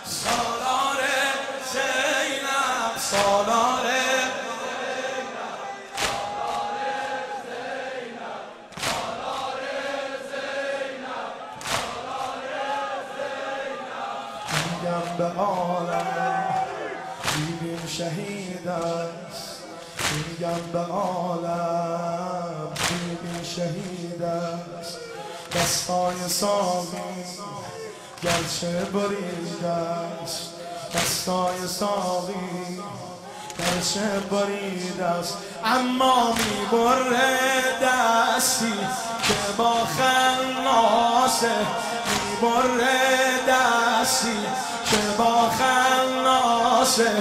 سالار زینب، سالار میگم به عالم بیبیم شهید است، میگم به عالم بیبیم شهید است. دستای ساقی گرچه بریده است، دستای ساقی گرچه بریده است، اما میبره دستی که با خناسه، میبره دستی که با خناسه.